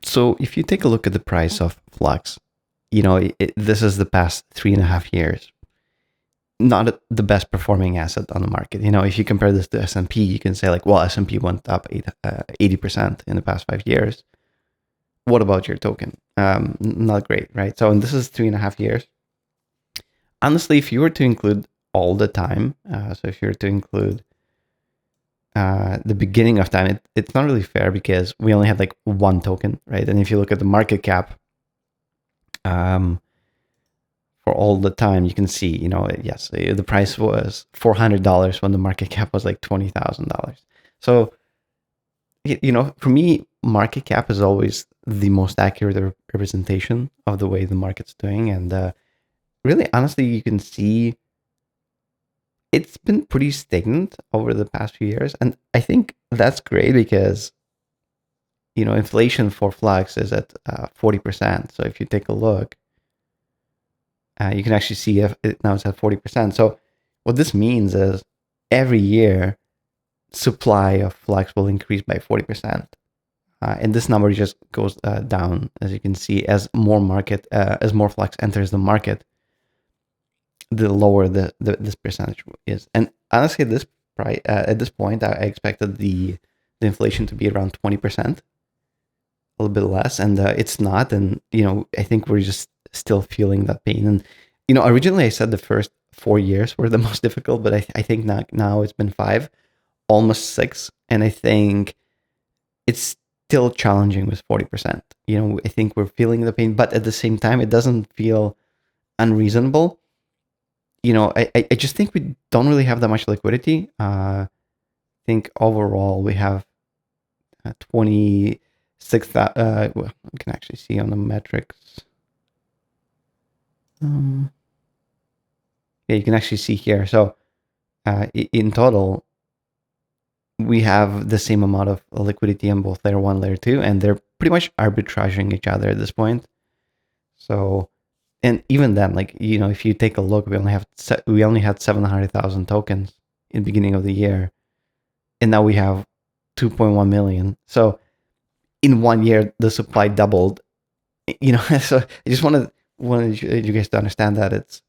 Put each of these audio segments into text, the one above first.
So if you take a look at the price of Flux, this is the past 3.5 years, not the best performing asset on the market. If you compare this to S&P, you can say like, well, S&P went up 80% in the past 5 years. What about your token? Not great, right? So, and this is 3.5 years. Honestly, if you were to include all the time, so if you were to include the beginning of time, it's not really fair because we only had like one token, right? And if you look at the market cap, for all the time, you can see, yes, the price was $400 when the market cap was like $20,000. So, for me, market cap is always the most accurate representation of the way the market's doing. And really, honestly, you can see it's been pretty stagnant over the past few years. And I think that's great because, inflation for Flux is at 40%. So if you take a look, you can actually see now it's at 40%. So what this means is every year, supply of Flux will increase by 40%. And this number just goes down, as you can see, as more Flux enters the market, the lower this percentage is. And honestly, at this point, I expected the inflation to be around 20%, a little bit less, and it's not. And I think we're just still feeling that pain. And originally I said the first 4 years were the most difficult, but I think now it's been 5, almost 6, and I think it's still challenging with 40%. I think we're feeling the pain, but at the same time, it doesn't feel unreasonable. I just think we don't really have that much liquidity. I think overall we have 26. Well, you can actually see on the metrics. Yeah, you can actually see here. So in total, we have the same amount of liquidity on both layer 1, layer 2, and they're pretty much arbitraging each other at this point. So, and even then, like, if you take a look, we only had 700,000 tokens in the beginning of the year, and now we have 2.1 million. So in 1 year, the supply doubled. So I just wanted you guys to understand that it's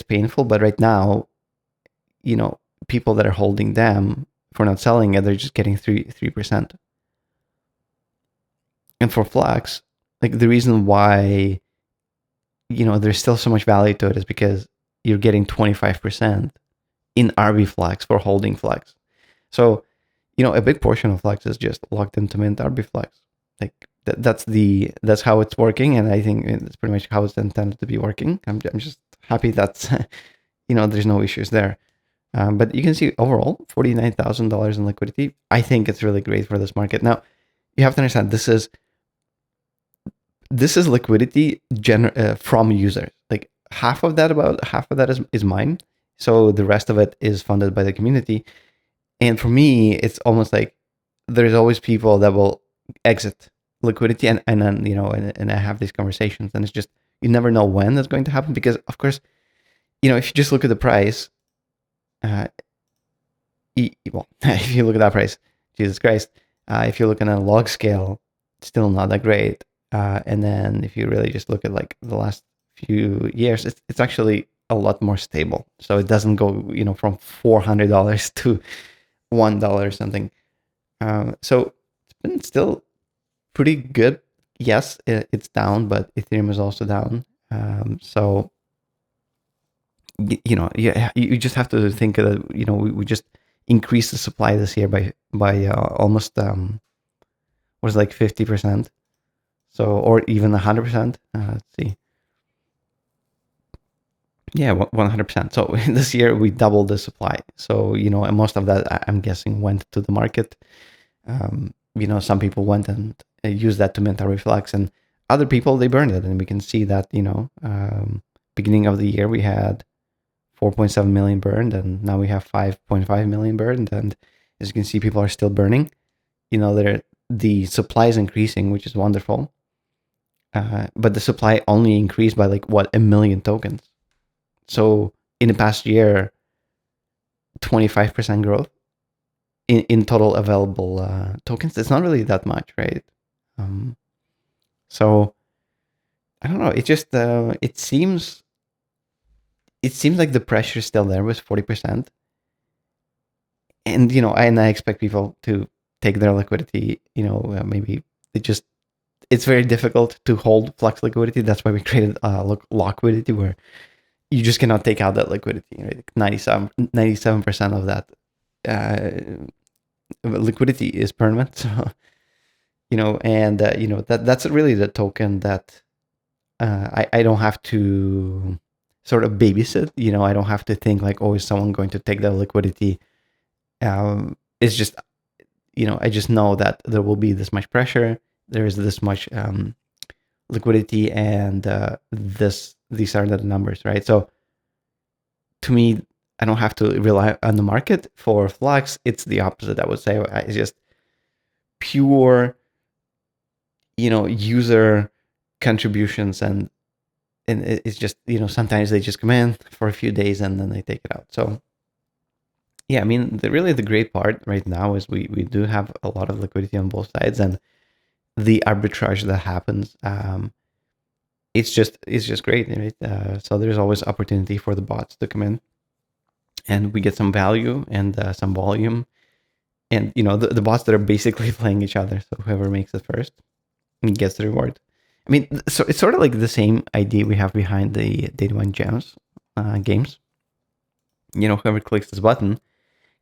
painful, but right now, people that are holding them for not selling it, they're just getting 3%. And for Flux, like, the reason why there's still so much value to it is because you're getting 25% in RB Flux for holding Flux. So a big portion of Flux is just locked into mint RB Flux. Like that's how it's working, and I think it's pretty much how it's intended to be working. I'm just happy that's there's no issues there. But you can see overall $49,000 in liquidity. I think it's really great for this market. Now, you have to understand this is liquidity from users. Like half of that is mine. So the rest of it is funded by the community. And for me, it's almost like there's always people that will exit liquidity, and then and I have these conversations, and it's just you never know when that's going to happen, because of course, if you just look at the price, if you look at that price, Jesus Christ, if you're looking at a log scale, it's still not that great. And then if you really just look at like the last few years, it's actually a lot more stable. So it doesn't go, from $400 to $1 or something. So it's been still pretty good. Yes, it's down, but Ethereum is also down. So you just have to think that we just increased the supply this year by almost was like 50%. So, or even 100%. Let's see. Yeah, 100%. So this year we doubled the supply. So, and most of that, I'm guessing, went to the market. Some people went and used that to mint our Flux, and other people, they burned it. And we can see that, beginning of the year, we had 4.7 million burned, and now we have 5.5 million burned. And as you can see, people are still burning. The supply is increasing, which is wonderful. But the supply only increased by 1 million tokens. So in the past year, 25% growth in total available tokens. It's not really that much, right? So I don't know. It just it seems like the pressure is still there with 40%. And I expect people to take their liquidity. Maybe it just it's very difficult to hold Flux liquidity. That's why we created Liquidity, where you just cannot take out that liquidity. Right? 97% of that liquidity is permanent. So and that's really the token that I don't have to sort of babysit. I don't have to think like, oh, is someone going to take that liquidity? It's just I just know that there will be this much pressure. There is this much liquidity, and these are the numbers, right? So to me, I don't have to rely on the market. For Flux, it's the opposite. I would say it's just pure, user contributions, and it's just sometimes they just come in for a few days and then they take it out. So yeah, I mean, the great part right now is we do have a lot of liquidity on both sides, and the arbitrage that happens, it's just great, right? So there's always opportunity for the bots to come in, and we get some value and some volume, and the bots that are basically playing each other. So whoever makes it first gets the reward. I mean, so it's sort of like the same idea we have behind the Datamine Gems games. Whoever clicks this button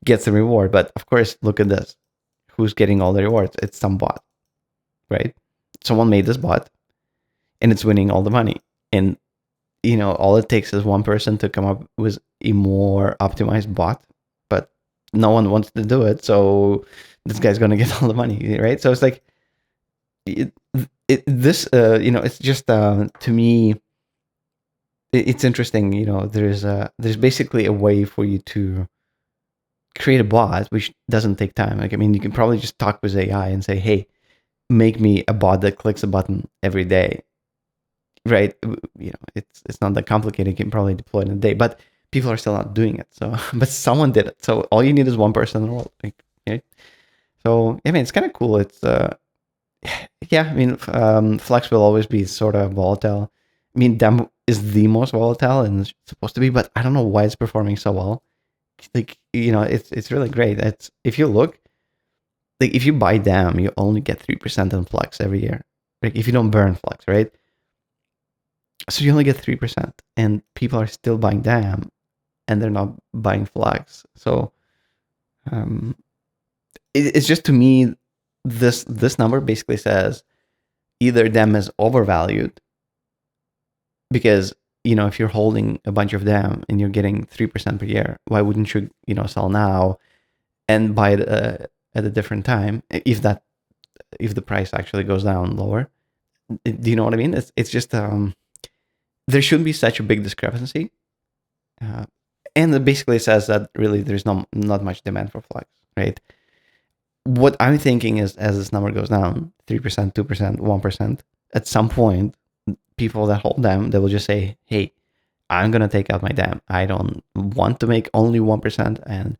gets the reward. But of course, look at this. Who's getting all the rewards? It's some bot, right? Someone made this bot, and it's winning all the money. And all it takes is one person to come up with a more optimized bot, but no one wants to do it. So this guy's gonna get all the money, right? So it's like it's just to me, it's interesting. There's basically a way for you to create a bot which doesn't take time. Like, I mean, you can probably just talk with AI and say, hey, make me a bot that clicks a button every day, right? It's not that complicated. You can probably deploy it in a day, but people are still not doing it. So but someone did it. So all you need is one person in the world, right? So I mean, it's kind of cool. It's yeah, I mean, Flux will always be sort of volatile. I mean, Dem is the most volatile and it's supposed to be, but I don't know why it's performing so well. Like, it's really great. It's, if you look, like, if you buy Dem, you only get 3% on Flux every year. Like, if you don't burn Flux, right? So you only get 3%, and people are still buying Dem, and they're not buying Flux. So it's just, to me, this number basically says either Dem is overvalued, because if you're holding a bunch of Dem and you're getting 3% per year, why wouldn't you sell now and buy it at a different time, if the price actually goes down lower? Do you know what I mean? It's just there shouldn't be such a big discrepancy, and it basically says that really there's not much demand for Flux, right? What I'm thinking is, as this number goes down, 3%, 2%, 1%, at some point, people that hold Dem, they will just say, hey, I'm going to take out my Dem. I don't want to make only 1%, and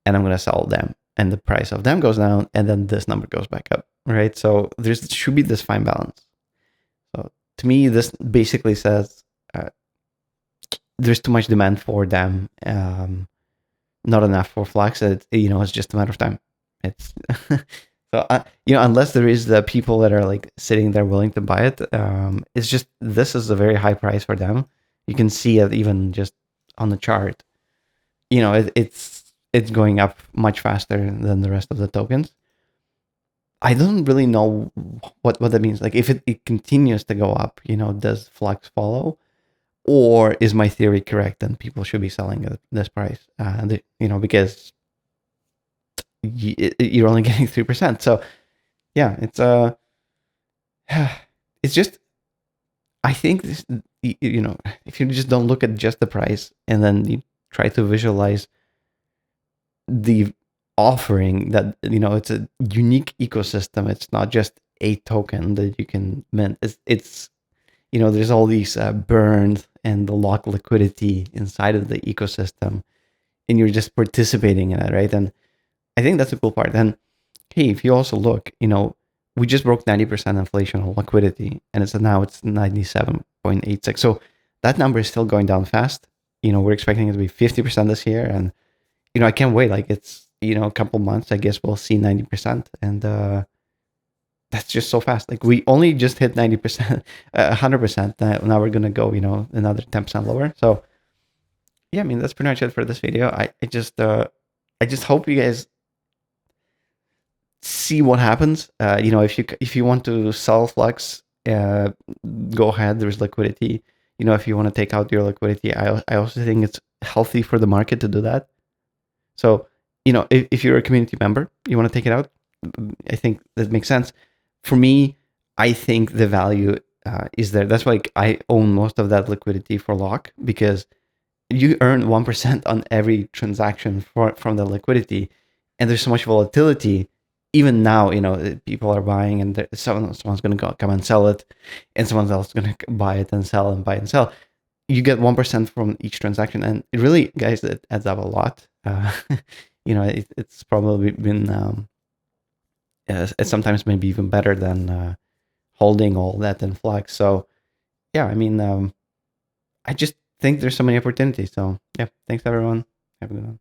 I'm going to sell Dem. And the price of Dem goes down, and then this number goes back up, right? So there should be this fine balance. So to me, this basically says there's too much demand for Dem, not enough for Flux. It's just a matter of time. It's so unless there is the people that are like sitting there willing to buy it, it's just, this is a very high price for them. You can see it even just on the chart. It's going up much faster than the rest of the tokens. I don't really know what that means. Like, if it continues to go up, does Flux follow, or is my theory correct and people should be selling at this price? Because you're only getting 3%. So yeah, it's just, I think this, if you just don't look at just the price and then you try to visualize the offering, that it's a unique ecosystem. It's not just a token that you can mint. It's there's all these burns and the lock liquidity inside of the ecosystem, and you're just participating in it, right? And I think that's a cool part. And hey, if you also look, we just broke 90% inflation on liquidity, and now it's 97.86. So that number is still going down fast. We're expecting it to be 50% this year, and I can't wait. Like, it's a couple months, I guess we'll see 90%, and that's just so fast. Like, we only just hit 90%, 100%. Now we're gonna go, another 10% lower. So yeah, I mean, that's pretty much it for this video. I just hope you guys see what happens. If you want to sell Flux, go ahead. There's liquidity. If you want to take out your liquidity, I also think it's healthy for the market to do that. So, if you're a community member, you want to take it out, I think that makes sense. For me, I think the value is there. That's why I own most of that liquidity for lock, because you earn 1% on every transaction from the liquidity, and there's so much volatility. Even now, people are buying, and someone's going to come and sell it, and someone else is going to buy it and sell and buy and sell. You get 1% from each transaction, and it really, guys, it adds up a lot. It's probably been it's sometimes maybe even better than holding all that in Flux. So yeah, I mean, I just think there's so many opportunities. So yeah, thanks everyone. Have a good one.